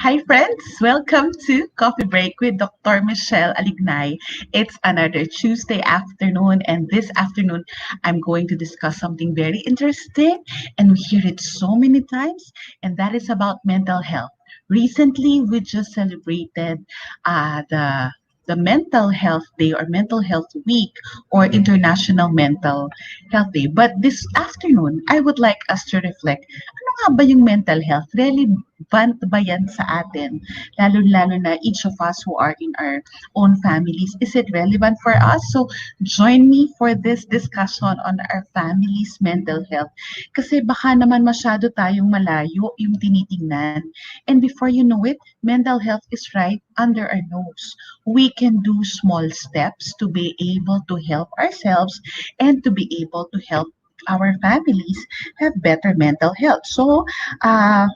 Hi, friends. Welcome to Coffee Break with Dr. Michele Alignay. It's another Tuesday afternoon, and this afternoon, I'm going to discuss something very interesting, and we hear it so many times, and that is about mental health. Recently, we just celebrated the Mental Health Day or Mental Health Week or International Mental Health Day. But this afternoon, I would like us to reflect, ano nga ba yung mental health? Relevant ba yan sa atin? Lalo-lalo na each of us who are in our own families, is it relevant for us? So join me for this discussion on our family's mental health. Kasi baka naman masyado tayong malayo yung tinitingnan. And before you know it, mental health is right under our nose. We can do small steps to be able to help ourselves and to be able to help our families have better mental health. So, uh,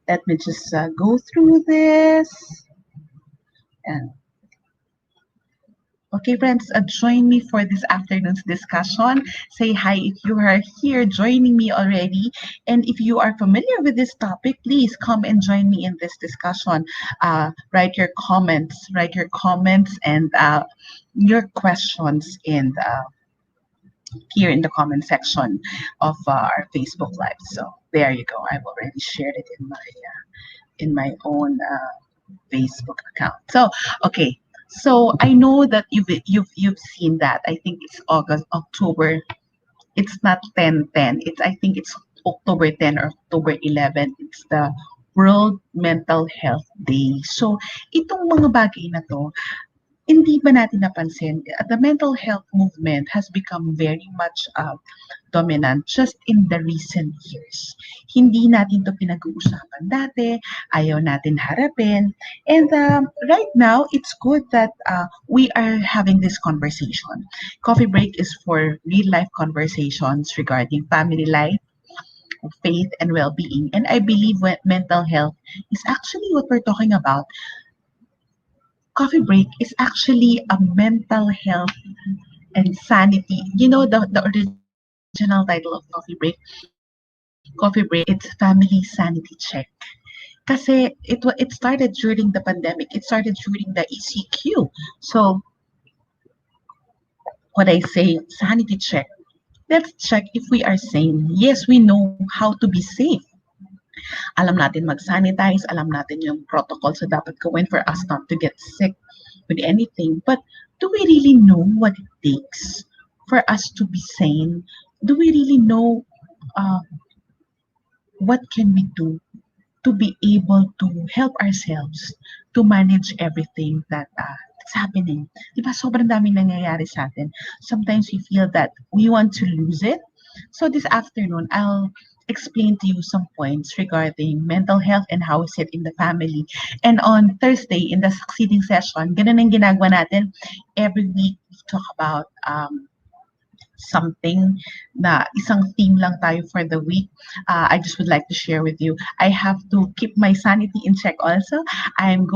let me just go through this. And okay, friends, join me for this afternoon's discussion. Say hi if you are here joining me already. And if you are familiar with this topic, please come and join me in this discussion. Write your comments and your questions here in the comment section of our Facebook Live. So there you go. I've already shared it in my own Facebook account. So okay. So I know that you've seen that. I think it's October. It's not 10/10. I think it's October 10 or October 11. It's the World Mental Health Day. So itong mga bagay na to, hindi ba natin napansin, the mental health movement has become very much dominant just in the recent years. Hindi natin to pinag-uusapan dati, ayaw natin harapin. And right now, it's good that we are having this conversation. Coffee Break is for real-life conversations regarding family life, faith, and well-being. And I believe mental health is actually what we're talking about. Coffee Break is actually a mental health and sanity. You know, the original title of Coffee Break, it's Family Sanity Check. Kasi it started during the pandemic. It started during the ECQ. So what I say, sanity check. Let's check if we are sane. Yes, we know how to be safe. Alam natin mag-sanitize, alam natin yung protocols na dapat gawin for us not to get sick with anything. But do we really know what it takes for us to be sane? Do we really know uh, what can we do to be able to help ourselves to manage everything that's happening? Diba, sobrang daming nangyayari sa atin. Sometimes we feel that we want to lose it. So this afternoon, I'll explain to you some points regarding mental health and how is it in the family. And on Thursday, in the succeeding session, ganun ang ginagawa natin. Every week, we talk about something na isang theme lang tayo for the week. I just would like to share with you. I have to keep my sanity in check also. I'm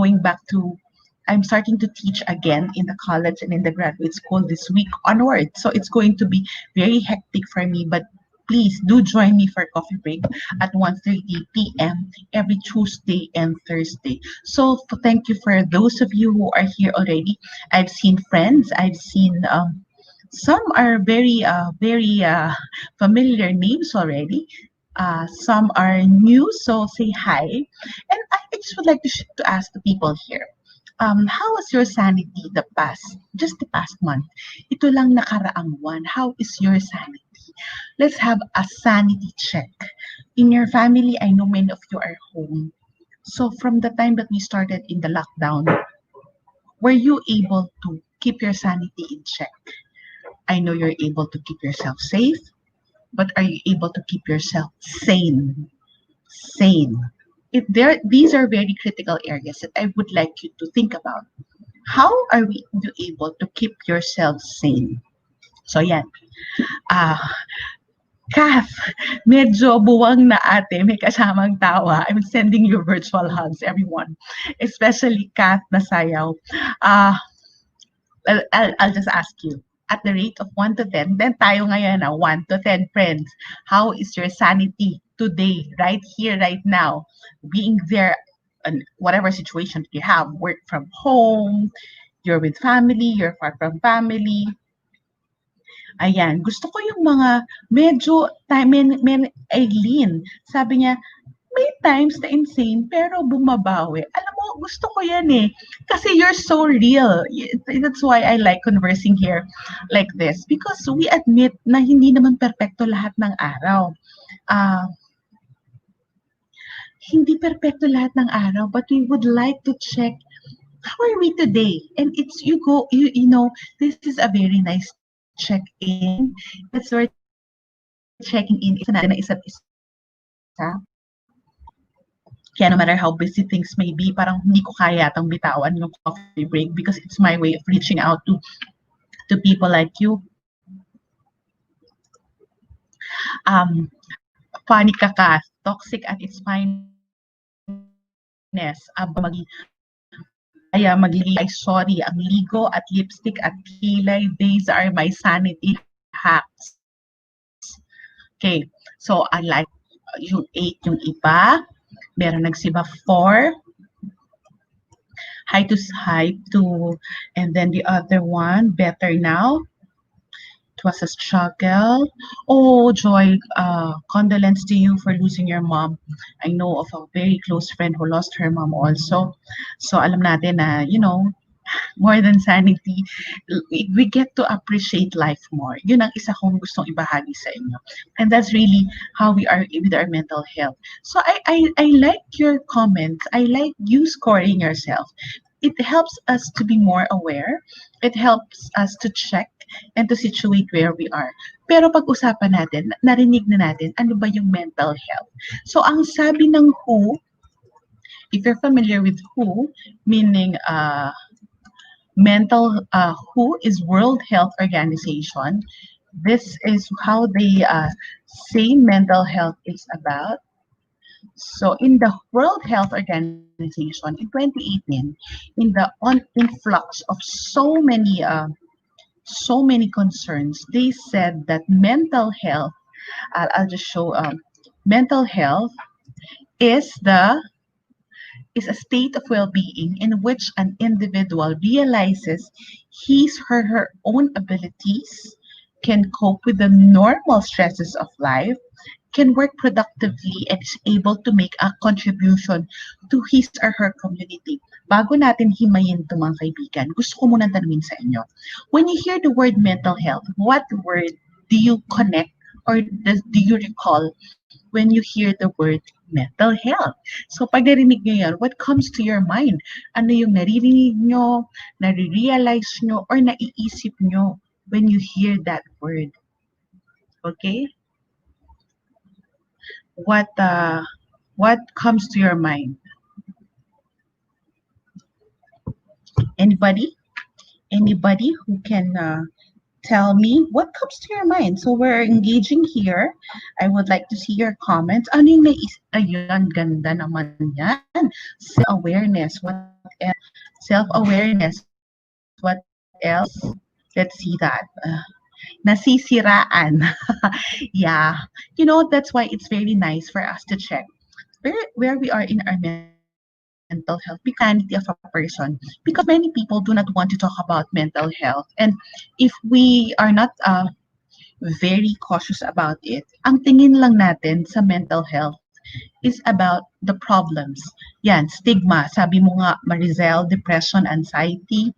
starting to teach again in the college and in the graduate school this week onward. So it's going to be very hectic for me, but please do join me for coffee break at 1:30 p.m. every Tuesday and Thursday. So thank you for those of you who are here already. I've seen friends. I've seen some are very familiar names already. Some are new, so say hi. And I just would like to ask the people here. How was your sanity just the past month? Ito lang nakaraang one. How is your sanity? Let's have a sanity check. In your family, I know many of you are home. So from the time that we started in the lockdown, were you able to keep your sanity in check? I know you're able to keep yourself safe, but are you able to keep yourself sane? Sane. These are very critical areas that I would like you to think about. How are you able to keep yourself sane? So yan. Kath, medyo buwang na ate, may kasamang tawa. I'm sending you virtual hugs, everyone. Especially Kath na sayaw. I'll just ask you. At the rate of 1 to 10, then tayo ngayon na 1 to 10, friends. How is your sanity today, right here, right now? Being there and whatever situation you have, work from home, you're with family, you're far from family. Ayan, gusto ko yung mga medyo Eileen, sabi niya, may times na insane pero bumabawi. Alam mo, gusto ko yan eh. Kasi you're so real. That's why I like conversing here like this. Because we admit na hindi naman perpekto lahat ng araw. Ah, hindi perpekto lahat ng araw, but we would like to check how are we today? And it's you know, this is a very nice check-in. That's where checking in is natin na isa't isa. Kaya no matter how busy things may be, parang hindi ko kaya tang bitawan yung coffee break because it's my way of reaching out to people like you. Funny ka ka, toxic at its finest. Kaya ay sorry, ang ligo at lipstick at kilay, these are my sanity hacks. Okay, so I like yung 8 yung iba. Meron nagsiba 4. Hi to, and then the other one, better now. It was a struggle. Oh, Joy, condolence to you for losing your mom. I know of a very close friend who lost her mom also. So alam natin na, you know, more than sanity, we get to appreciate life more. Yun ang isa kong gustong ibahagi sa inyo. And that's really how we are with our mental health. So I like your comments. I like you scoring yourself. It helps us to be more aware. It helps us to check and to situate where we are. Pero pag-usapan natin, narinig na natin, ano ba yung mental health? So ang sabi ng WHO, if you're familiar with WHO, meaning WHO is World Health Organization. This is how they say mental health is about. So in the World Health Organization in 2018, in the influx of so many concerns, they said that mental health, I'll just show, mental health is a state of well-being in which an individual realizes his or her own abilities, can cope with the normal stresses of life, can work productively, and is able to make a contribution to his or her community. Bago natin himayin ito mga kaibigan, gusto ko muna tanungin sa inyo. When you hear the word mental health, what word do you connect or do you recall when you hear the word mental health? So pag narinig nyo yan, what comes to your mind? Ano yung naririnig nyo, nare-realize nyo, or naiisip nyo when you hear that word? Okay? What comes to your mind? Anybody who can tell me what comes to your mind? So we're engaging here. I would like to see your comments. Ano yung ayun, ganda naman yan. Self-awareness. What else? Self-awareness. What else? Let's see that. Nasisiraan. Yeah. You know, that's why it's very nice for us to check where we are in our mental health, sanity of a person, because many people do not want to talk about mental health. And if we are not very cautious about it, ang tingin lang natin sa mental health is about the problems. Yan, stigma. Sabi mo nga, Marizel, depression, anxiety,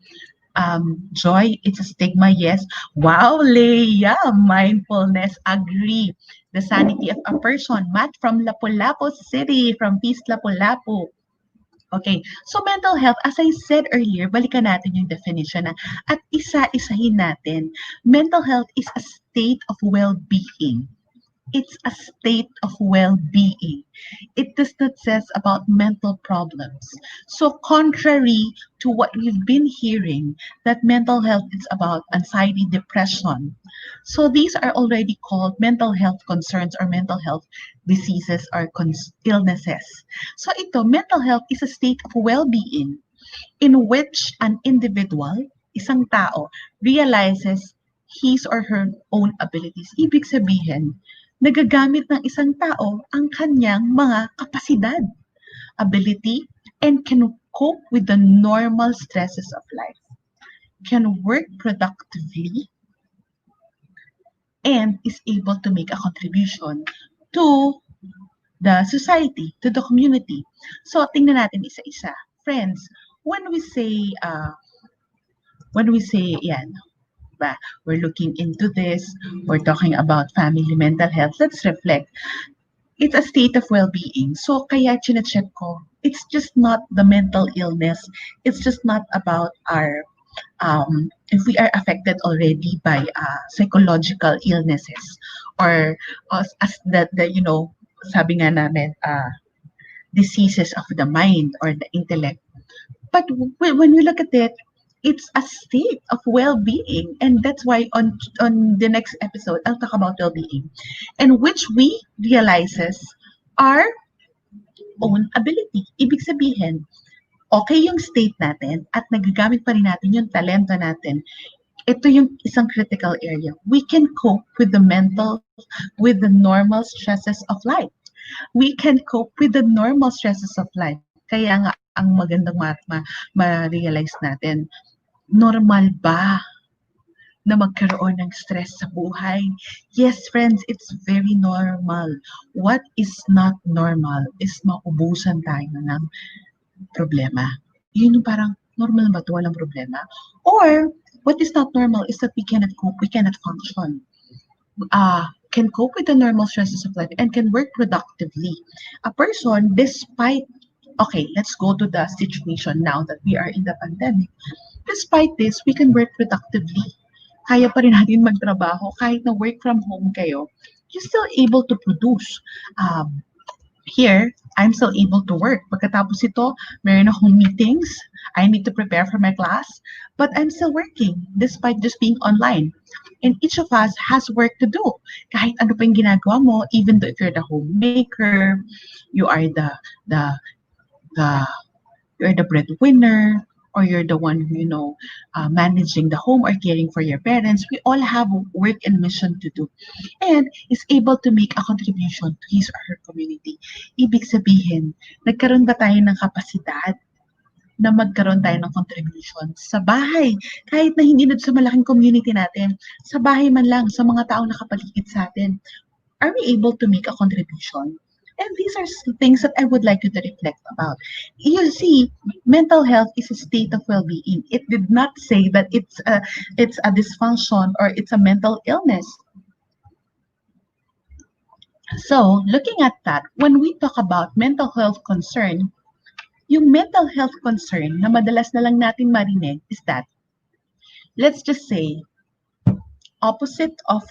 joy, it's a stigma, yes. Wow, Leia, mindfulness, agree. The sanity of a person, Matt from Lapu-Lapu City, from Peace Lapu-Lapu. Okay, so mental health, as I said earlier, balikan natin yung definition na, at isa-isahin natin. Mental health is a state of well-being. It's a state of well-being. It does not say about mental problems. So contrary to what we've been hearing, that mental health is about anxiety, depression. So these are already called mental health concerns or mental health diseases or illnesses. So ito, mental health is a state of well-being in which an individual, isang tao, realizes his or her own abilities. Ibig sabihin, nagagamit ng isang tao ang kanyang mga kapasidad, ability, and can cope with the normal stresses of life, can work productively, and is able to make a contribution to the society, to the community. So, tingnan natin isa-isa. Friends, when we say, yan, ba, we're looking into this, we're talking about family mental health, let's reflect. It's a state of well-being. So, kaya chinecheck ko, it's just not the mental illness. It's just not about our if we are affected already by psychological illnesses or as the sabi nga namin, diseases of the mind or the intellect. But when we look at it, it's a state of well-being, and that's why on the next episode I'll talk about well-being, and which we realizes our own ability. Ibig sabihin, okay yung state natin at nagagamit pa rin natin yung talento natin. Ito yung isang critical area. We can cope with the normal stresses of life. We can cope with the normal stresses of life. Kaya nga, ang magandang ma-realize natin, normal ba na magkaroon ng stress sa buhay? Yes, friends, it's very normal. What is not normal is maubusan tayo ng problema. Yun yung parang, normal ba ito? Walang problema? Or, what is not normal is that we cannot cope, we cannot function. Can cope with the normal stresses of life and can work productively. A person, despite, okay, let's go to the situation now that we are in the pandemic. Despite this, we can work productively. Kaya pa rin natin magtrabaho kahit na work from home kayo. You're still able to produce. Here, I'm still able to work. Pagkatapos ito, meron akong meetings. I need to prepare for my class. But I'm still working despite just being online. And each of us has work to do. Kahit ano pa yung ginagawa mo, even though if you're the homemaker, you are the you're the breadwinner, or you're the one who, managing the home or caring for your parents, we all have work and mission to do. And is able to make a contribution to his or her community. Ibig sabihin, nagkaroon ba tayo ng kapasidad na magkaroon tayo ng contribution sa bahay? Kahit na hindi na sa malaking community natin, sa bahay man lang, sa mga taong nakapaligid sa atin, are we able to make a contribution? And these are things that I would like you to reflect about. You see, mental health is a state of well-being. It did not say that it's a dysfunction or it's a mental illness. So, looking at that, when we talk about mental health concern, yung mental health concern na madalas na lang natin marinig is that, let's just say, opposite of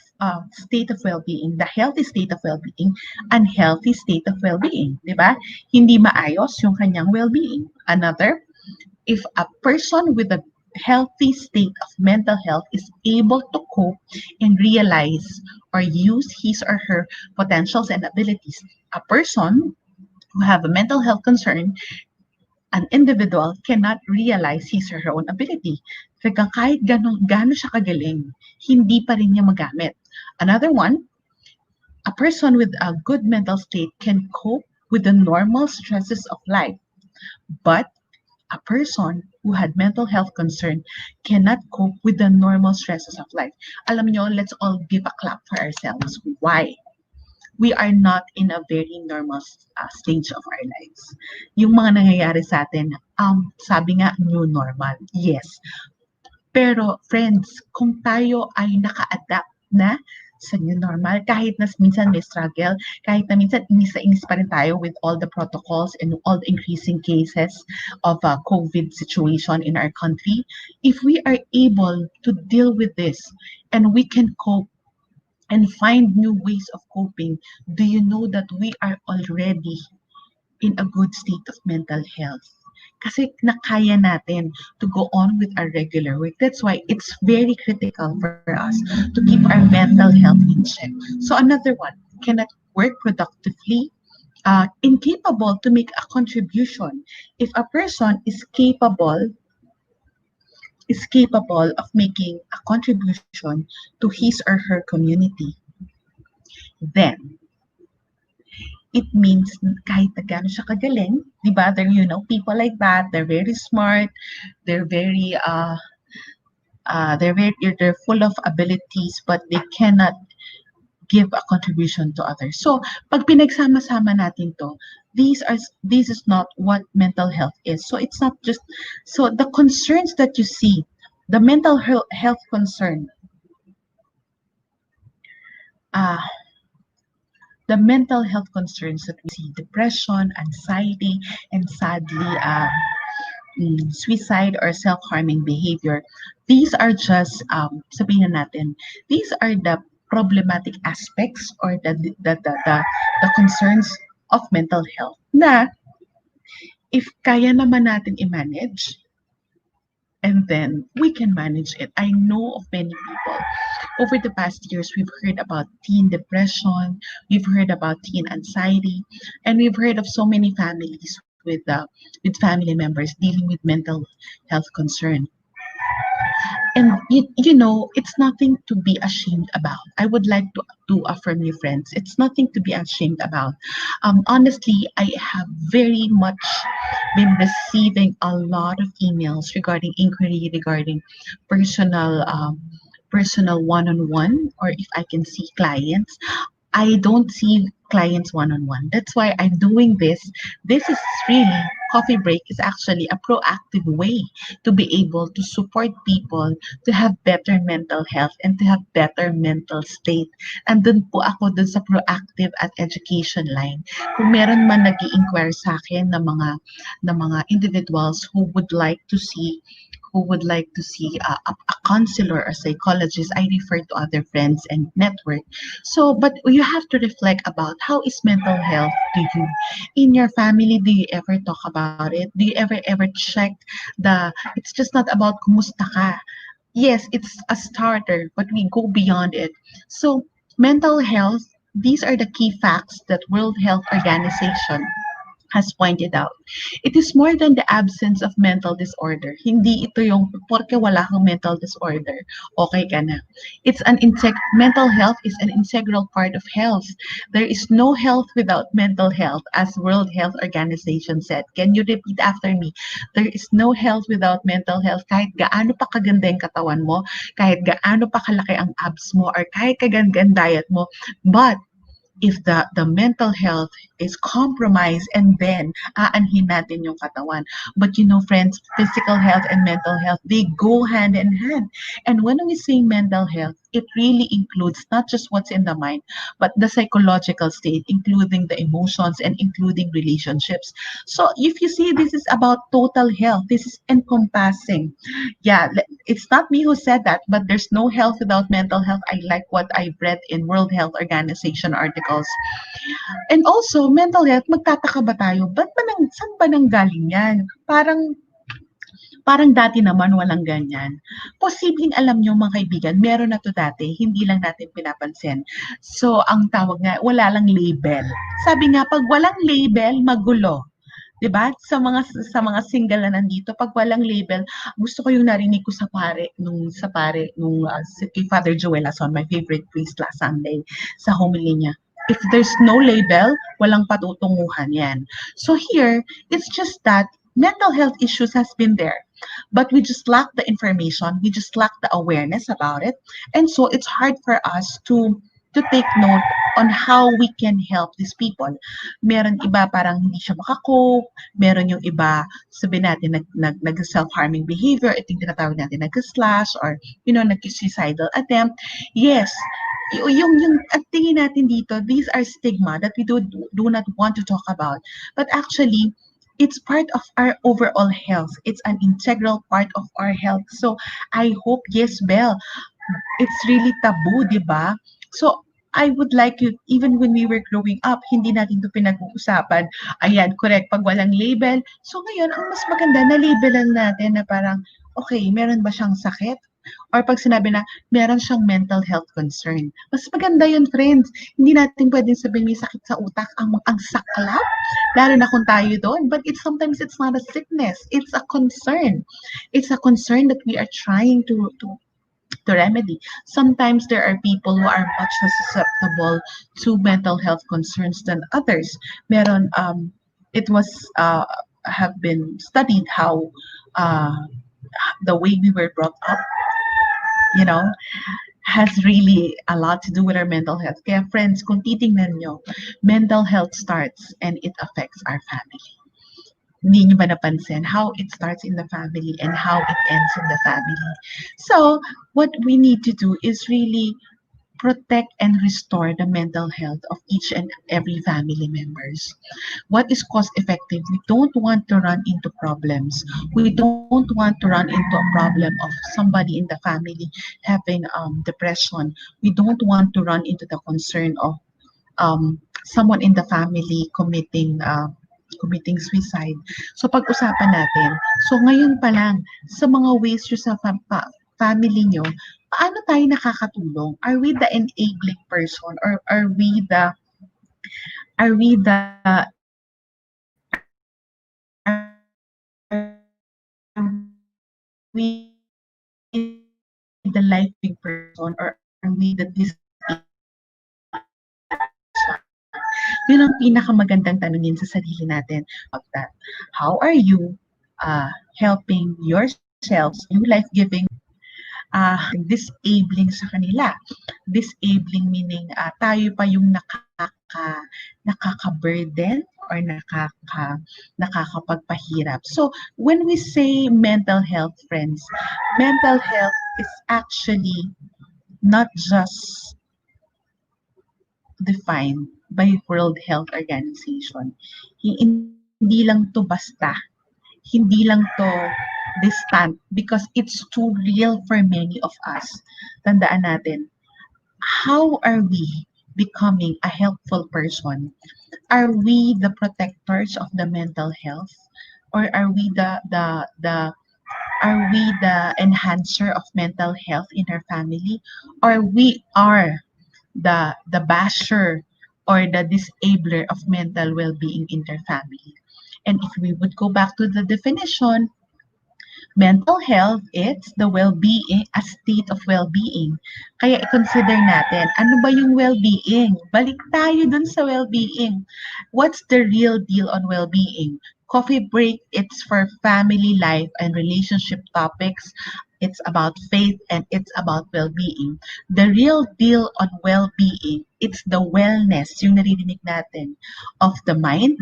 state of well-being, the healthy state of well-being, unhealthy state of well-being, di ba? Hindi maayos yung kanyang well-being. Another, if a person with a healthy state of mental health is able to cope and realize or use his or her potentials and abilities, a person who have a mental health concern, an individual cannot realize his or her own ability. Kaya kahit gano'n siya kagaling, hindi pa rin niya magamit. Another one, a person with a good mental state can cope with the normal stresses of life. But a person who had mental health concern cannot cope with the normal stresses of life. Alam nyo, let's all give a clap for ourselves. Why? We are not in a very normal stage of our lives. Yung mga nangyayari sa atin, sabi nga, new normal. Yes. Pero friends, kung tayo ay naka-adapt na sa new normal, kahit na minsan may struggle, kahit na minsan inis na inis pa rin tayo with all the protocols and all the increasing cases of COVID situation in our country, if we are able to deal with this and we can cope and find new ways of coping, do you know that we are already in a good state of mental health? Kasi nakaya natin to go on with our regular work. That's why it's very critical for us to keep our mental health in check. So another one, cannot work productively, incapable to make a contribution. If a person is capable of making a contribution to his or her community, then it means kahit na gaano siya kagaling, 'di ba? There, people like that, they're very smart, they're very they're full of abilities, but they cannot give a contribution to others. So, pag pinagsama-sama natin to, this is not what mental health is. So it's not just so the concerns that you see, the mental health concern, uh, the mental health concerns that we see, depression, anxiety, and sadly, suicide or self-harming behavior, these are just, sabihin na natin, these are the problematic aspects or the concerns of mental health na if kaya naman natin i-manage, and then we can manage it. I know of many people. Over the past years, we've heard about teen depression, we've heard about teen anxiety, and we've heard of so many families with family members dealing with mental health concern. And it's nothing to be ashamed about. I would like to affirm you, friends. It's nothing to be ashamed about. Honestly, I have very much been receiving a lot of emails regarding inquiry regarding personal personal one-on-one, or if I can see clients. I don't see clients one-on-one. That's why I'm doing this. This is really, coffee break is actually a proactive way to be able to support people to have better mental health and to have better mental state. And dun po ako dun sa proactive at education line. Kung meron man nag-i-inquire sa akin ng mga individuals who would like to see a counselor or psychologist, I refer to other friends and network. So, but you have to reflect about how is mental health to you. In your family, do you ever talk about it? Do you ever check it's just not about kumusta ka. Yes, it's a starter, but we go beyond it. So, mental health, these are the key facts that World Health Organization has pointed out. It is more than the absence of mental disorder. Hindi ito yung porke wala kang mental disorder, okay ka na. Mental health is an integral part of health. There is no health without mental health, as World Health Organization said. Can you repeat after me? There is no health without mental health. Kahit gaano pa kaganda yung katawan mo, kahit gaano pa kalaki ang abs mo, or kahit kaganda diet mo, but if the mental health is compromised, and then aanhin natin yung katawan. But friends, physical health and mental health, they go hand in hand. And when we say mental health, it really includes not just what's in the mind, but the psychological state, including the emotions and including relationships. So if you see, this is about total health. This is encompassing. Yeah, it's not me who said that, but there's no health without mental health. I like what I've read in World Health Organization articles. And also, mental health, magtataka ba tayo? Saan ba nang galing yan? Parang dati naman walang ganyan. Posibleng alam nyo mga kaibigan, meron na to dati, hindi lang natin pinapansin. So, ang tawag nga, wala lang label. Sabi nga, pag walang label, magulo. 'Di ba? Sa mga single na nandito, pag walang label, gusto ko yung narinig ko sa pare nung si kay Father Joel Ason, my favorite priest last Sunday, sa homily niya. If there's no label, walang patutunguhan yan. So here, it's just that mental health issues has been there. But we just lack the information, we just lack the awareness about it. And so it's hard for us to take note on how we can help these people. Meron iba parang hindi siya makakope, meron yung iba sabihin natin nag-self-harming behavior, ito yung tinatawag natin nag-slash or nag-suicidal attempt. Yes, yung ang tingin natin dito, these are stigma that we do not want to talk about. But actually, it's part of our overall health. It's an integral part of our health. So I hope, yes, Belle, it's really taboo, di ba? So, I would like you, even when we were growing up, hindi natin to pinag-uusapan. Ayan, correct, pag walang label. So ngayon, ang mas maganda na labelan natin na parang, okay, meron ba siyang sakit? Or pag sinabi na, meron siyang mental health concern. Mas maganda yun, friends. Hindi natin pwedeng sabihin may sakit sa utak, ang saklap. Lalo na kung tayo doon. But sometimes it's not a sickness. It's a concern. It's a concern that we are trying to to remedy. Sometimes there are people who are much more susceptible to mental health concerns than others. Meron, it was have been studied how uh, the way we were brought up, you know, has really a lot to do with our mental health. Kaya friends, kung titingnan nyo, mental health starts and it affects our family. Hindi nyo ba napansin how it starts in the family and how it ends in the family? So, what we need to do is really protect and restore the mental health of each and every family members. What is cost effective? We don't want to run into problems. We don't want to run into a problem of somebody in the family having depression. We don't want to run into the concern of someone in the family committing suicide. So pag-usapan natin. So ngayon pa lang, sa mga ways nyo sa family nyo, paano tayo nakakatulong? Are we the enabling person or are we the life giving person or are we the disabling person? Yun ang pinakamagandang tanungin sa sarili natin about that. How are you helping yourselves? Are you life-giving disabling sa kanila? Disabling meaning tayo pa yung nakaka-burden or nakakapagpahirap. So, when we say mental health, friends, mental health is actually not just defined by World Health Organization. Hindi lang to basta, hindi lang to distant because it's too real for many of us. Tandaan natin, how are we becoming a helpful person? Are we the protectors of the mental health? Or are we the enhancer of mental health in our family? Or we are the basher or the disabler of mental well-being in their family? And if we would go back to the definition, mental health, it's the well-being, a state of well-being. Kaya i-consider natin, ano ba yung well-being? Balik tayo dun sa well-being. What's the real deal on well-being? Coffee break, it's for family life and relationship topics. It's about faith and it's about well-being. The real deal on well-being, it's the wellness, yung naririnig natin, of the mind,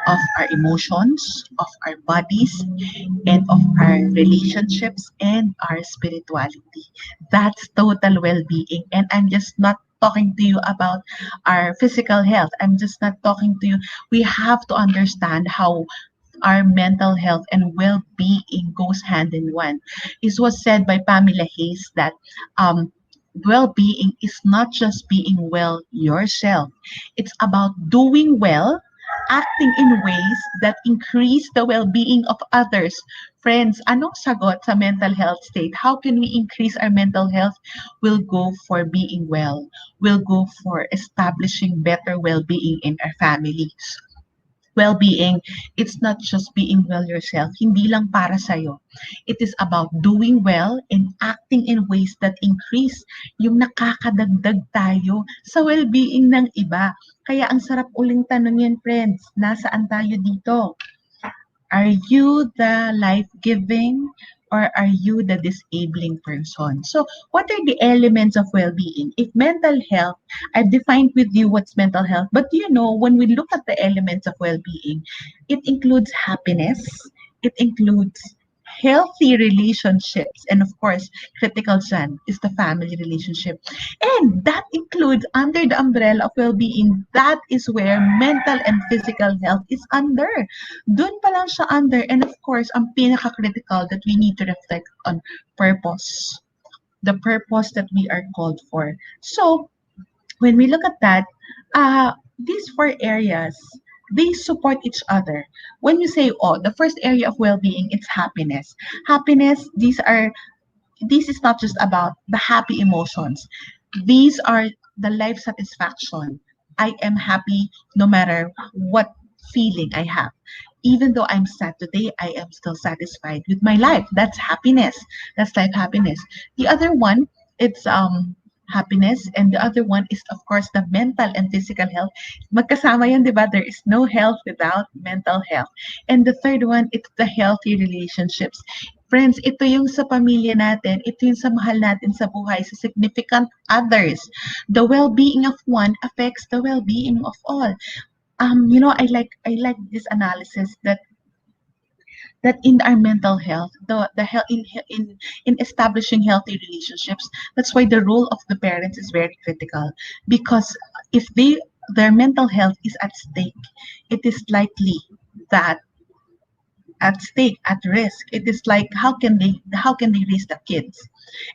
of our emotions, of our bodies, and of our relationships and our spirituality. That's total well-being. And I'm just not talking to you about our physical health. I'm just not talking to you. We have to understand how our mental health and well-being goes hand in one. It was said by Pamela Hayes that well-being is not just being well yourself. It's about doing well, acting in ways that increase the well-being of others. Friends, anong sagot sa mental health state? How can we increase our mental health? We'll go for being well. We'll go for establishing better well-being in our families. Well-being, it's not just being well yourself, hindi lang para sa'yo. It is about doing well and acting in ways that increase yung nakakadagdag tayo sa well-being ng iba. Kaya ang sarap uling tanongin, friends, nasaan tayo dito? Are you the life-giving or are you the disabling person? So, what are the elements of well-being? If mental health, I've defined with you what's mental health, but do you know, when we look at the elements of well-being, it includes happiness, it includes healthy relationships, and of course, critical dyan is the family relationship. And that includes under the umbrella of well-being, that is where mental and physical health is under. Doon pa lang siya under. And of course, ang pinaka-critical that we need to reflect on purpose. The purpose that we are called for. So, when we look at that, these four areas, they support each other. When you say, oh, the first area of well-being, it's happiness. Happiness, this is not just about the happy emotions. These are the life satisfaction. I am happy no matter what feeling I have. Even though I'm sad today, I am still satisfied with my life. That's happiness. That's life happiness. The other one, it's happiness, and the other one is of course the mental and physical health. Magkasama yan, 'di ba? There is no health without mental health. And the third one, it's the healthy relationships. Friends, ito yung sa pamilya natin, ito yung sa mahal natin sa buhay, sa significant others. The well-being of one affects the well-being of all. I like this analysis that in our mental health, the health in establishing healthy relationships, that's why the role of the parents is very critical. Because if their mental health is at stake, it is likely that at stake, at risk. It is like how can they raise the kids?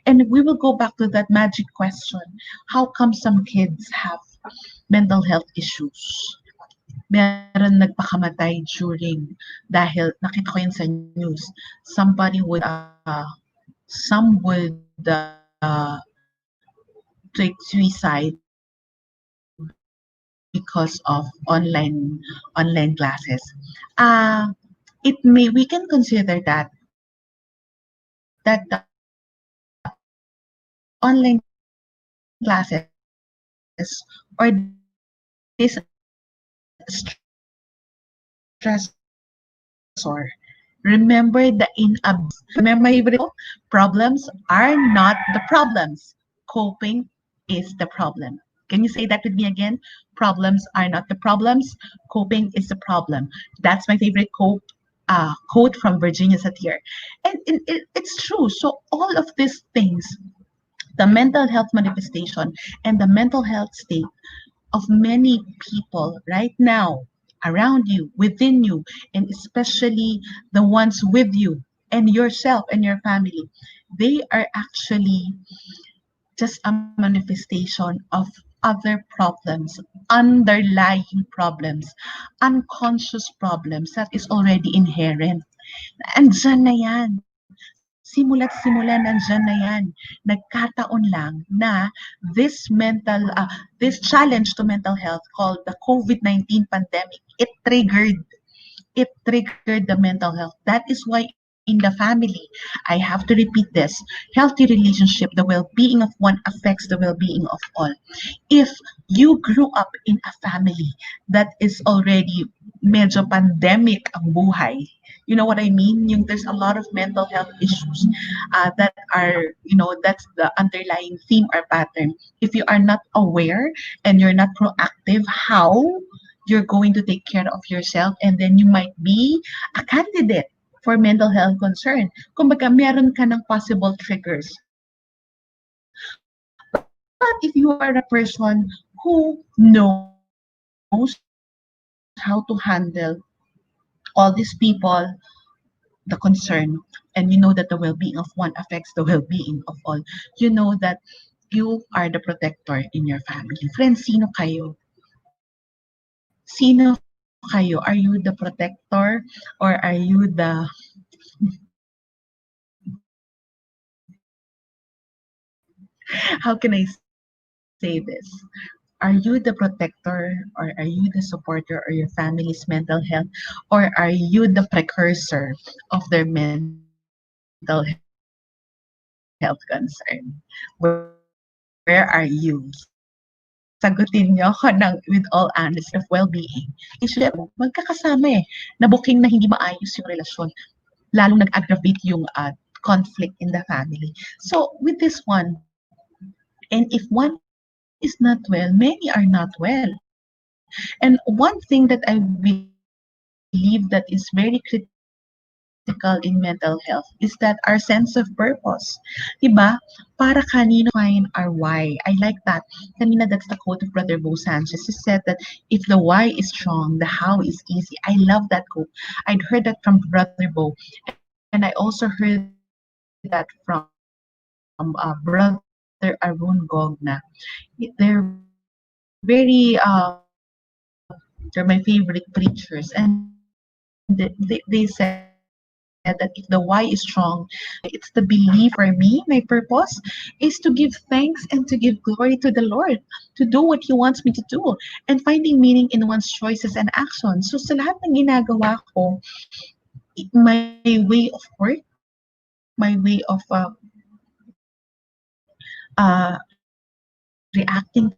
And we will go back to that magic question. How come some kids have mental health issues? Meron nagpakamatay during dahil nakita ko yun sa news. Somebody would some would take suicide because of online classes. Uh it may we can consider that the online classes or this stressor, remember the inability remember my favorite problems are not the problems. Coping is the problem. Can you say that with me again? Problems are not the problems. Coping is the problem. That's my favorite quote from Virginia Satir. And it's true. So all of these things, the mental health manifestation and the mental health state of many people right now around you, within you, and especially the ones with you and yourself and your family, they are actually just a manifestation of other problems, underlying problems, unconscious problems that is already inherent. Andyan na yan. Simula't simula nandyan na yan. Nagkataon lang na this challenge to mental health called the COVID-19 pandemic, it triggered the mental health. That is why in the family, I have to repeat this, healthy relationship, the well-being of one affects the well-being of all. If you grew up in a family that is already medyo pandemic ang buhay, you know what I mean? Yung there's a lot of mental health issues that are, that's the underlying theme or pattern. If you are not aware and you're not proactive, how you're going to take care of yourself, and then you might be a candidate for mental health concern. Kumbaga, meron ka ng possible triggers. But if you are a person who knows how to handle all these people, the concern, and you know that the well-being of one affects the well-being of all, you know that you are the protector in your family. Friends, sino kayo? Sino kayo? Are you the protector or are you how can I say this? Are you the protector or are you the supporter or your family's mental health, or are you the precursor of their mental health concern? Where are you? Sagutin niyo ako with all honesty of well-being. Usually magkakasama eh, na booking na hindi maayos yung relasyon, lalong nag-aggravate yung conflict in the family. So with this one, and if one is not well, many are not well. And one thing that I believe that is very critical in mental health is that our sense of purpose. Diba? Para kanino tayo define our why? I like that. Kanina, that's the quote of Brother Bo Sanchez. He said that if the why is strong, the how is easy. I love that quote. I'd heard that from Brother Bo, and I also heard that from Brother Arun Gog na they're my favorite preachers, and they said that if the why is strong, it's the belief for me, my purpose is to give thanks and to give glory to the Lord, to do what He wants me to do, and finding meaning in one's choices and actions. So sa lahat ng ginagawa ko, my way of work, my way of reacting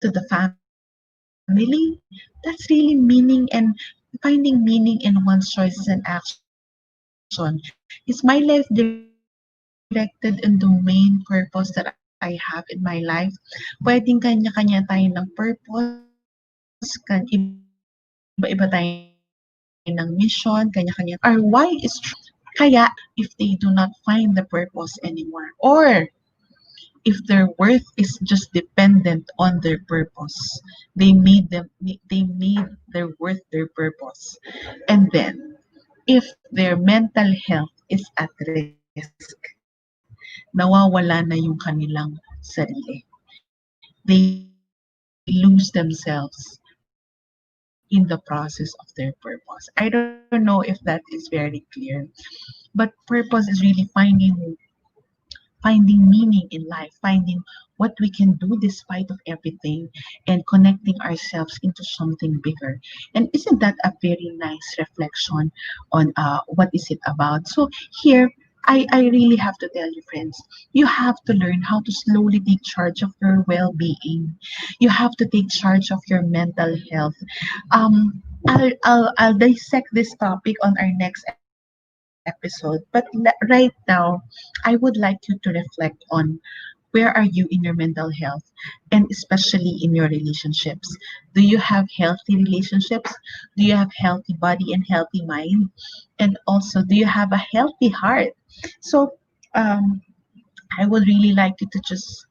to the family, that's really meaning and finding meaning in one's choices and action. Is my life directed in the main purpose that I have in my life? Pwedeng kanya-kanya tayong purpose. Can iba-iba tayo ng mission, kanya-kanya tayong vision. Our why is strong. Kaya if they do not find the purpose anymore, or if their worth is just dependent on their purpose, they made their worth their purpose. And then if their mental health is at risk, nawawala na yung kanilang sarili. They lose themselves in the process of their purpose. I don't know if that is very clear, but purpose is really finding finding meaning in life, finding what we can do despite of everything, and connecting ourselves into something bigger. And isn't that a very nice reflection on what is it about? So here, I really have to tell you, friends, you have to learn how to slowly take charge of your well-being. You have to take charge of your mental health. I'll dissect this topic on our next episode. But right now, I would like you to reflect on where are you in your mental health, and especially in your relationships. Do you have healthy relationships? Do you have healthy body and healthy mind? And also, do you have a healthy heart? So, um, I would really like you to just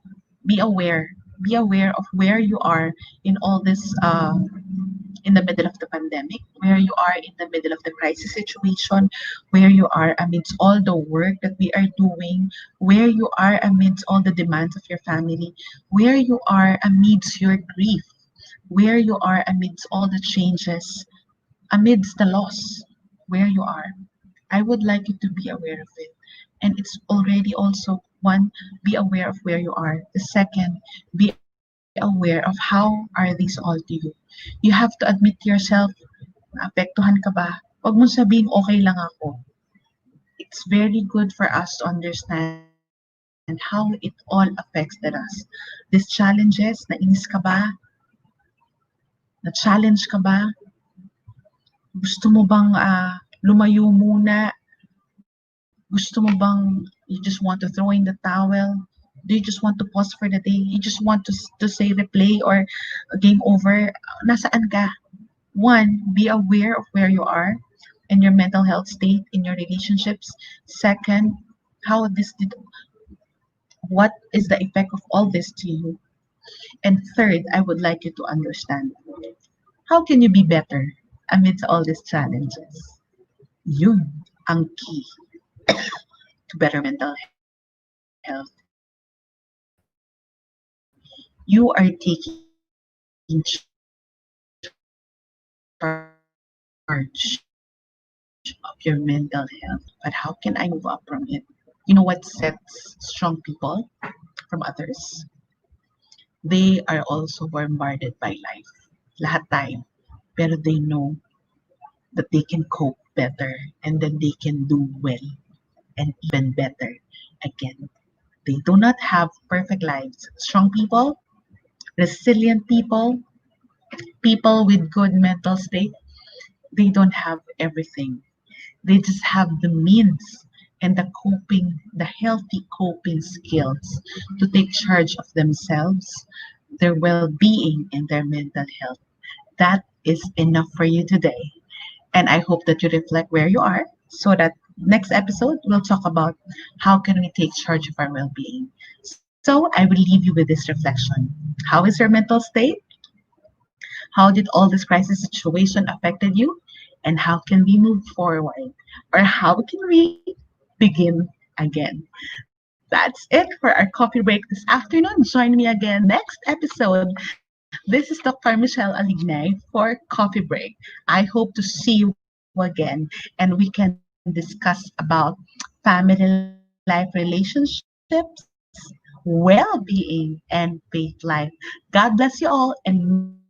be aware, be aware of where you are in all this, in the middle of the pandemic, where you are in the middle of the crisis situation, where you are amidst all the work that we are doing, where you are amidst all the demands of your family, where you are amidst your grief, where you are amidst all the changes, amidst the loss, where you are. I would like you to be aware of it. And it's already also one, be aware of where you are. The second, be aware of how are these all to you. You have to admit to yourself, naapektuhan ka ba? Huwag mong sabihin, okay lang ako. It's very good for us to understand how it all affects us. These challenges, nainis ka ba? Na-challenge ka ba? Gusto mo bang lumayo muna? Gusto mo bang you just want to throw in the towel? Do you just want to pause for the day? You just want to say replay or game over? Nasaan ka? One, be aware of where you are and your mental health state in your relationships. Second, how this did what is the effect of all this to you? And third, I would like you to understand how can you be better amidst all these challenges? Yun ang key to better mental health. You are taking charge of your mental health. But how can I move up from it? You know what sets strong people from others? They are also bombarded by life. Lahat tayo. Pero they know that they can cope better and then they can do well and even better again. They do not have perfect lives. Strong people, resilient people, people with good mental state, they don't have everything. They just have the means and the healthy coping skills to take charge of themselves, their well being, and their mental health. That is enough for you today. And I hope that you reflect where you are so that next episode we'll talk about how can we take charge of our well-being. So I will leave you with this reflection. How is your mental state? How did all this crisis situation affected you? And how can we move forward? Or how can we begin again? That's it for our coffee break this afternoon. Join me again next episode. This is Dr. Michelle Alignay for Coffee Break. I hope to see you again and we can talk discuss about family life relationships, well-being, and faith life. God bless you all, and may